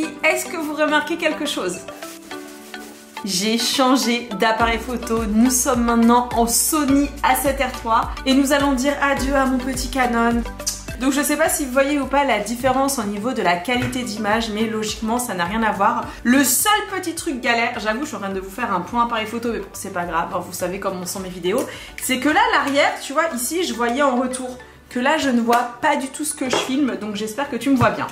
amis, est-ce que vous remarquez quelque chose? J'ai changé d'appareil photo, nous sommes maintenant en Sony A7R III et nous allons dire adieu à mon petit Canon. Donc je sais pas si vous voyez ou pas la différence au niveau de la qualité d'image, mais logiquement ça n'a rien à voir. Le seul petit truc galère, j'avoue je suis en train de vous faire un point appareil photo, mais bon, c'est pas grave, vous savez comment sont mes vidéos, c'est que là l'arrière, tu vois, ici je voyais en retour, que là je ne vois pas du tout ce que je filme, donc j'espère que tu me vois bien.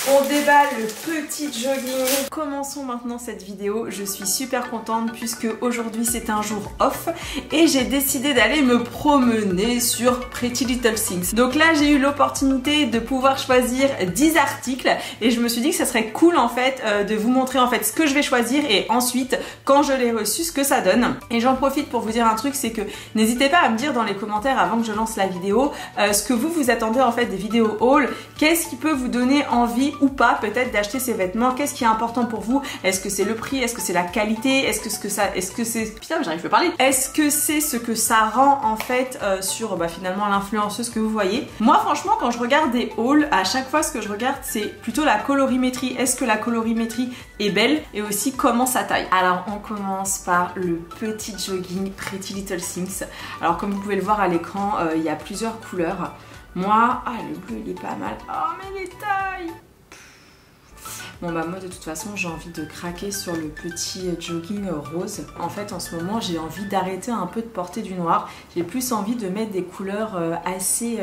On déballe le petit jogging. Commençons maintenant cette vidéo. Je suis super contente puisque aujourd'hui c'est un jour off et j'ai décidé d'aller me promener sur Pretty Little Things. Donc là j'ai eu l'opportunité de pouvoir choisir 10 articles et je me suis dit que ça serait cool en fait de vous montrer en fait ce que je vais choisir et ensuite quand je l'ai reçu ce que ça donne. Et j'en profite pour vous dire un truc, c'est que n'hésitez pas à me dire dans les commentaires avant que je lance la vidéo ce que vous attendez en fait des vidéos haul. Qu'est-ce qui peut vous donner envie ou pas peut-être d'acheter ces vêtements, qu'est-ce qui est important pour vous, est-ce que c'est le prix, est-ce que c'est la qualité, est-ce que c'est putain j'arrive pas à parler, est-ce que c'est ce que ça rend en fait sur finalement l'influenceuse que vous voyez. Moi franchement quand je regarde des hauls, à chaque fois ce que je regarde c'est plutôt la colorimétrie, est-ce que la colorimétrie est belle et aussi comment ça taille. Alors on commence par le petit jogging Pretty Little Things. Alors comme vous pouvez le voir à l'écran, il y a plusieurs couleurs. Moi, le bleu il est pas mal, oh mais les tailles. Bon bah moi de toute façon j'ai envie de craquer sur le petit jogging rose. En fait en ce moment j'ai envie d'arrêter un peu de porter du noir. J'ai plus envie de mettre des couleurs assez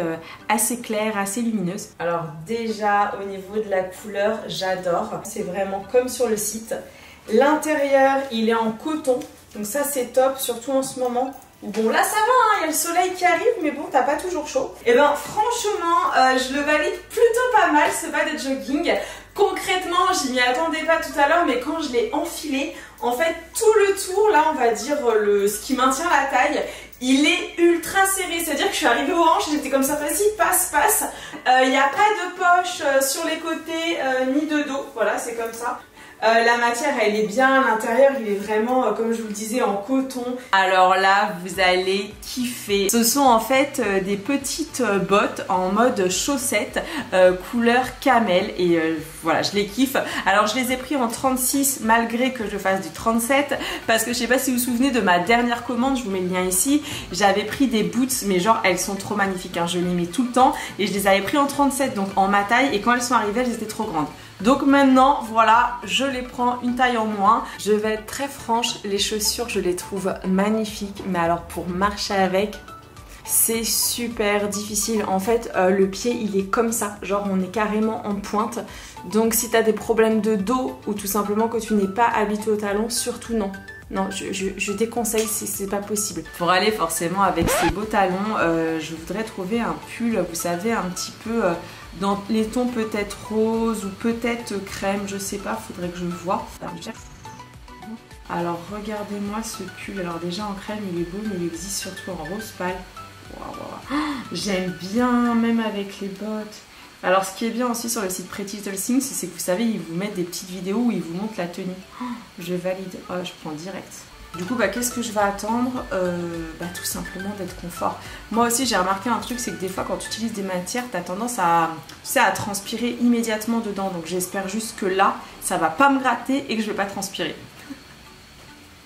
claires, assez lumineuses. Alors déjà au niveau de la couleur j'adore. C'est vraiment comme sur le site. L'intérieur il est en coton. Donc ça c'est top, surtout en ce moment. Bon là ça va, il y a le soleil qui arrive mais bon t'as pas toujours chaud. Et ben franchement je le valide plutôt pas mal ce bas de jogging. Concrètement je m'y attendais pas tout à l'heure mais quand je l'ai enfilé, en fait tout le tour là on va dire ce qui maintient la taille, il est ultra serré, c'est à dire que je suis arrivée aux hanches, j'étais comme ça, vas-y passe. Il n'y a pas de poche sur les côtés ni de dos, voilà c'est comme ça. La matière elle est bien, l'intérieur il est vraiment comme je vous le disais en coton. Alors là vous allez kiffer. Ce sont en fait des petites bottes en mode chaussettes couleur camel et voilà je les kiffe. Alors je les ai pris en 36 malgré que je fasse du 37 parce que je sais pas si vous vous souvenez de ma dernière commande, je vous mets le lien ici. J'avais pris des boots mais genre elles sont trop magnifiques hein. Je les mets tout le temps et je les avais pris en 37 donc en ma taille et quand elles sont arrivées elles étaient trop grandes. Donc maintenant, voilà, je les prends une taille en moins. Je vais être très franche, les chaussures, je les trouve magnifiques. Mais alors pour marcher avec, c'est super difficile. En fait, le pied, il est comme ça. Genre, on est carrément en pointe. Donc si tu as des problèmes de dos ou tout simplement que tu n'es pas habitué au talon, surtout non. Non, je déconseille, c'est pas possible. Pour aller forcément avec ces beaux talons, je voudrais trouver un pull, vous savez, un petit peu dans les tons peut-être rose ou peut-être crème, je sais pas, faudrait que je voie. Alors regardez-moi ce pull, alors déjà en crème il est beau mais il existe surtout en rose pâle. Wow. J'aime bien, même avec les bottes. Alors ce qui est bien aussi sur le site Pretty Little Things, c'est que vous savez, ils vous mettent des petites vidéos où ils vous montrent la tenue. Je valide, je prends direct. Du coup, qu'est-ce que je vais attendre? Tout simplement d'être confort. Moi aussi, j'ai remarqué un truc, c'est que des fois, quand tu utilises des matières, tu as tendance à transpirer immédiatement dedans. Donc j'espère juste que là, ça va pas me gratter et que je vais pas transpirer.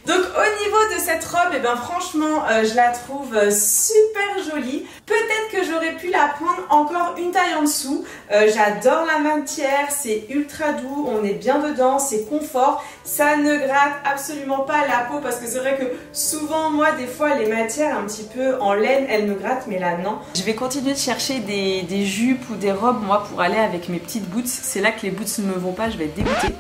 Donc au niveau de cette robe, franchement je la trouve super jolie. Peut-être que j'aurais pu la prendre encore une taille en dessous. J'adore la matière, c'est ultra doux, on est bien dedans, c'est confort. Ça ne gratte absolument pas la peau parce que c'est vrai que souvent moi des fois les matières un petit peu en laine elles me grattent mais là non. Je vais continuer de chercher des jupes ou des robes moi pour aller avec mes petites boots. C'est là que les boots ne me vont pas, je vais être dégoûtée.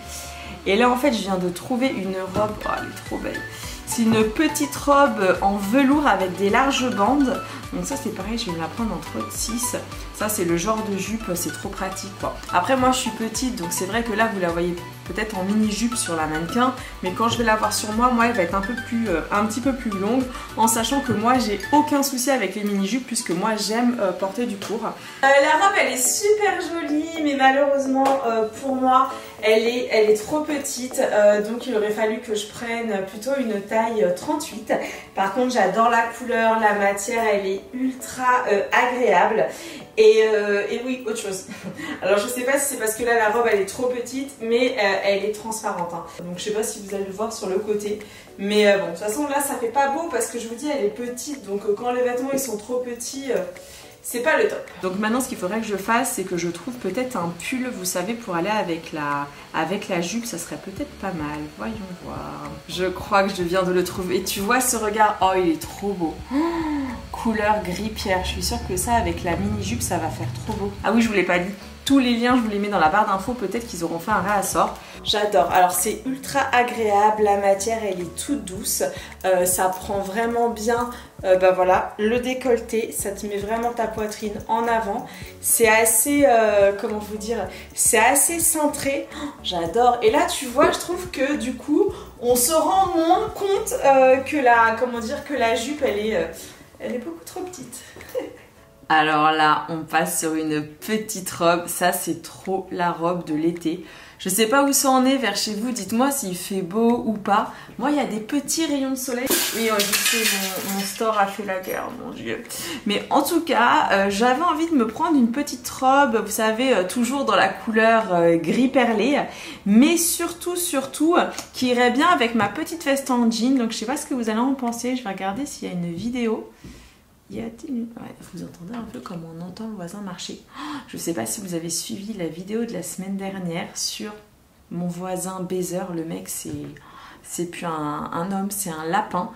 Et là en fait je viens de trouver une robe, oh elle est trop belle. C'est une petite robe en velours avec des larges bandes. Donc ça c'est pareil, je vais me la prendre en 36. Ça c'est le genre de jupe, c'est trop pratique quoi. Après moi je suis petite donc c'est vrai que là vous la voyez peut-être en mini jupe sur la mannequin. Mais quand je vais la voir sur moi, elle va être un petit peu plus longue. En sachant que moi j'ai aucun souci avec les mini jupes puisque moi j'aime porter du court. La robe elle est super jolie mais malheureusement pour moi elle est trop petite. Donc il aurait fallu que je prenne plutôt une taille 38. Par contre j'adore la couleur, la matière elle est ultra agréable. Et oui, autre chose. Alors je sais pas si c'est parce que là la robe elle est trop petite, mais elle est transparente. Hein. Donc je sais pas si vous allez le voir sur le côté. Mais bon, de toute façon là ça fait pas beau parce que je vous dis elle est petite. Donc quand les vêtements ils sont trop petits, c'est pas le top. Donc maintenant ce qu'il faudrait que je fasse, c'est que je trouve peut-être un pull, vous savez, pour aller avec la jupe, ça serait peut-être pas mal. Voyons voir. Je crois que je viens de le trouver. Et tu vois ce regard, oh il est trop beau. Couleur gris pierre, je suis sûre que ça avec la mini jupe ça va faire trop beau. Ah oui, je vous l'ai pas dit. Tous les liens, je vous les mets dans la barre d'infos, peut-être qu'ils auront fait un réassort. J'adore. Alors c'est ultra agréable, la matière elle est toute douce, ça prend vraiment bien, bah voilà, le décolleté, ça te met vraiment ta poitrine en avant. C'est assez, comment vous dire, c'est assez cintré. Oh, j'adore. Et là tu vois, je trouve que du coup, on se rend moins compte que la jupe elle est beaucoup trop petite. Alors là, on passe sur une petite robe. Ça, c'est trop la robe de l'été. Je sais pas où ça en est vers chez vous. Dites-moi s'il fait beau ou pas. Moi, il y a des petits rayons de soleil. Oui, je sais, mon store a fait la guerre, mon Dieu. Mais en tout cas, j'avais envie de me prendre une petite robe, vous savez, toujours dans la couleur gris perlé. Mais surtout, qui irait bien avec ma petite veste en jean. Donc, je sais pas ce que vous allez en penser. Je vais regarder s'il y a une vidéo. Ouais, vous entendez un peu comme on entend le voisin marcher. Oh, je ne sais pas si vous avez suivi la vidéo de la semaine dernière sur mon voisin baiser. Le mec, c'est plus un homme, c'est un lapin.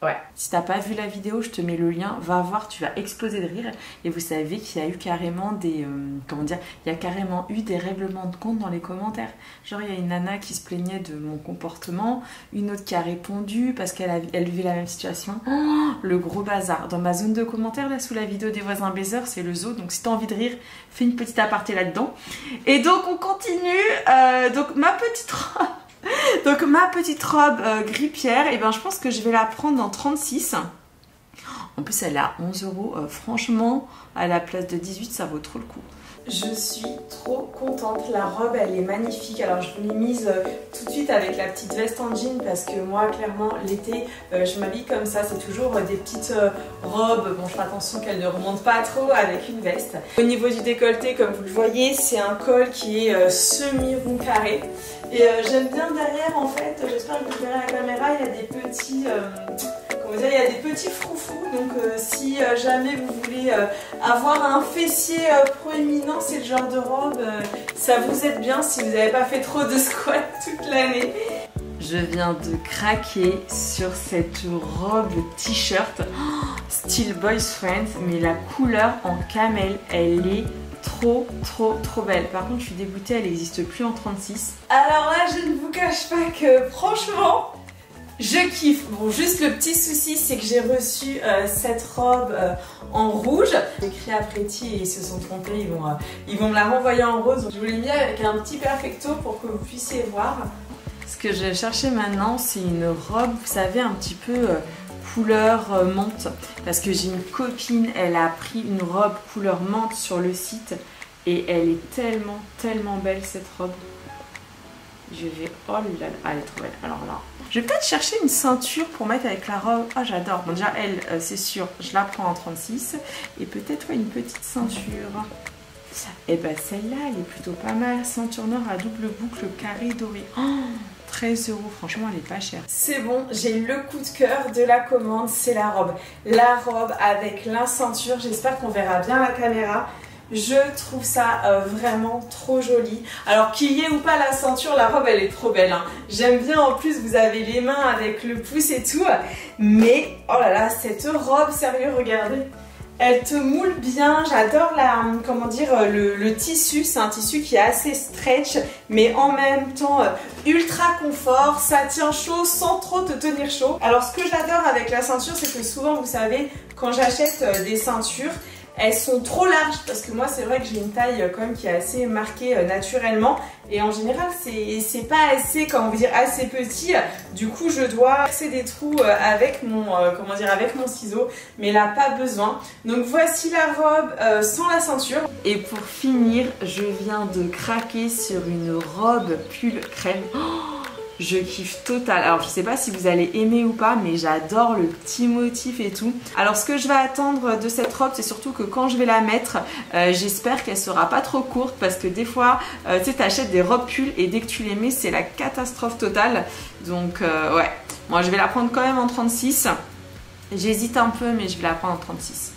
Ouais. Si t'as pas vu la vidéo, je te mets le lien, va voir, tu vas exploser de rire. Et vous savez qu'il y a eu carrément des... comment dire, il y a carrément eu des règlements de compte dans les commentaires. Genre, il y a une nana qui se plaignait de mon comportement, une autre qui a répondu parce qu'elle vivait la même situation. Oh, le gros bazar. Dans ma zone de commentaires, là, sous la vidéo des voisins baisers, c'est le zoo. Donc, si t'as envie de rire, fais une petite aparté là-dedans. Et donc, on continue. Donc, ma petite robe gris pierre, et ben je pense que je vais la prendre en 36. En plus elle est à 11 €. Franchement, à la place de 18, ça vaut trop le coup. Je suis trop contente, la robe elle est magnifique. Alors je vous l'ai mise tout de suite avec la petite veste en jean parce que moi clairement l'été je m'habille comme ça, c'est toujours des petites robes. Bon, je fais attention qu'elle ne remonte pas trop avec une veste. Au niveau du décolleté, comme vous le voyez, c'est un col qui est semi-rond carré. Et j'aime bien derrière en fait, j'espère que vous verrez à la caméra, il y a des petits... il y a des petits froufrous, donc si jamais vous voulez avoir un fessier proéminent, c'est le genre de robe, ça vous aide bien si vous n'avez pas fait trop de squat toute l'année. Je viens de craquer sur cette robe t-shirt style boys friend, mais la couleur en camel, elle est trop belle. Par contre, je suis dégoûtée, elle n'existe plus en 36. Alors là, je ne vous cache pas que franchement... je kiffe. Bon, juste le petit souci, c'est que j'ai reçu cette robe en rouge. J'ai écrit à Pretty et ils se sont trompés. Ils vont me la renvoyer en rose. Je vous l'ai mis avec un petit perfecto pour que vous puissiez voir. Ce que je vais chercher maintenant, c'est une robe, vous savez, un petit peu couleur menthe. Parce que j'ai une copine, elle a pris une robe couleur menthe sur le site. Et elle est tellement belle cette robe. Je vais... oh là là, elle est trop belle. Alors là, je vais peut-être chercher une ceinture pour mettre avec la robe. Ah, j'adore. Bon, déjà, elle, c'est sûr, je la prends en 36. Et peut-être une petite ceinture. Et ben celle-là, elle est plutôt pas mal. Ceinture noire à double boucle carré doré. Oh, 13 €. Franchement, elle est pas chère. C'est bon, j'ai le coup de cœur de la commande. C'est la robe. La robe avec la ceinture. J'espère qu'on verra bien la caméra. Je trouve ça vraiment trop joli. Alors qu'il y ait ou pas la ceinture, la robe elle est trop belle. Hein. J'aime bien, en plus vous avez les mains avec le pouce et tout. Mais oh là là, cette robe, sérieux, regardez. Elle te moule bien. J'adore le tissu. C'est un tissu qui est assez stretch, mais en même temps ultra confort. Ça tient chaud sans trop te tenir chaud. Alors ce que j'adore avec la ceinture, c'est que souvent vous savez, quand j'achète des ceintures, elles sont trop larges parce que moi c'est vrai que j'ai une taille quand même qui est assez marquée naturellement et en général c'est pas assez, comment vous dire, assez petit. Du coup je dois percer des trous avec mon avec mon ciseau, mais là pas besoin. Donc voici la robe sans la ceinture. Et pour finir, je viens de craquer sur une robe pull crème. Oh, Je kiffe total. Alors je sais pas si vous allez aimer ou pas, mais j'adore le petit motif et tout. Alors ce que je vais attendre de cette robe, c'est surtout que quand je vais la mettre, j'espère qu'elle sera pas trop courte, parce que des fois tu sais, t'achètes des robes pulls et dès que tu les mets c'est la catastrophe totale. Donc ouais, moi je vais la prendre quand même en 36. J'hésite un peu, mais je vais la prendre en 36.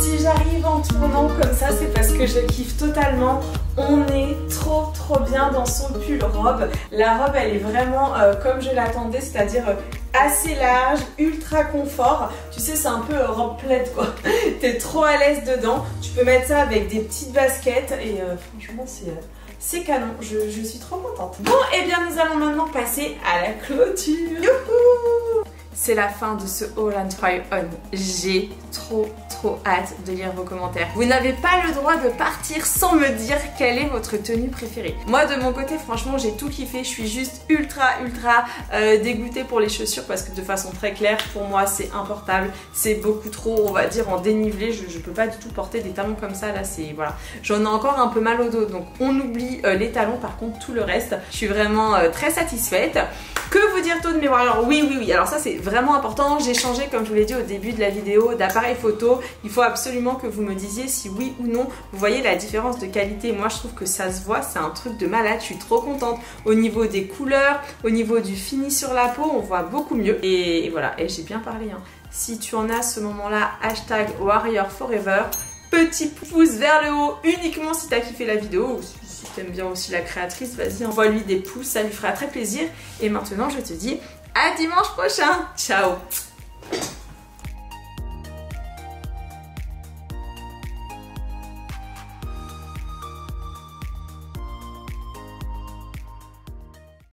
Si j'arrive en tournant comme ça, c'est parce que je kiffe totalement. On est trop bien dans son pull robe. La robe, elle est vraiment comme je l'attendais, c'est-à-dire assez large, ultra confort. Tu sais, c'est un peu robe plaid quoi. T'es trop à l'aise dedans. Tu peux mettre ça avec des petites baskets et franchement, c'est canon. Je suis trop contente. Bon, et bien nous allons maintenant passer à la clôture. Youhou! C'est la fin de ce haul and try on. J'ai trop hâte de lire vos commentaires. Vous n'avez pas le droit de partir sans me dire quelle est votre tenue préférée. Moi de mon côté, franchement, j'ai tout kiffé. Je suis juste ultra dégoûtée pour les chaussures parce que de façon très claire, pour moi c'est importable. C'est beaucoup trop, on va dire, en dénivelé. Je peux pas du tout porter des talons comme ça. Là, c'est voilà. J'en ai encore un peu mal au dos, donc on oublie les talons. Par contre, tout le reste, je suis vraiment très satisfaite. Que vous dire d'autre, mes warriors? Oui. Alors ça, c'est vraiment important. J'ai changé, comme je vous l'ai dit au début de la vidéo, d'appareil photo. Il faut absolument que vous me disiez si oui ou non vous voyez la différence de qualité. Moi, je trouve que ça se voit. C'est un truc de malade. Je suis trop contente. Au niveau des couleurs, au niveau du fini sur la peau, on voit beaucoup mieux. Et voilà. Et j'ai bien parlé. Hein. Si tu en as à ce moment-là, hashtag Warrior Forever. Petit pouce vers le haut uniquement si tu as kiffé la vidéo. Si t'aimes bien aussi la créatrice, vas-y, envoie-lui des pouces, ça lui fera très plaisir. Et maintenant, je te dis à dimanche prochain. Ciao!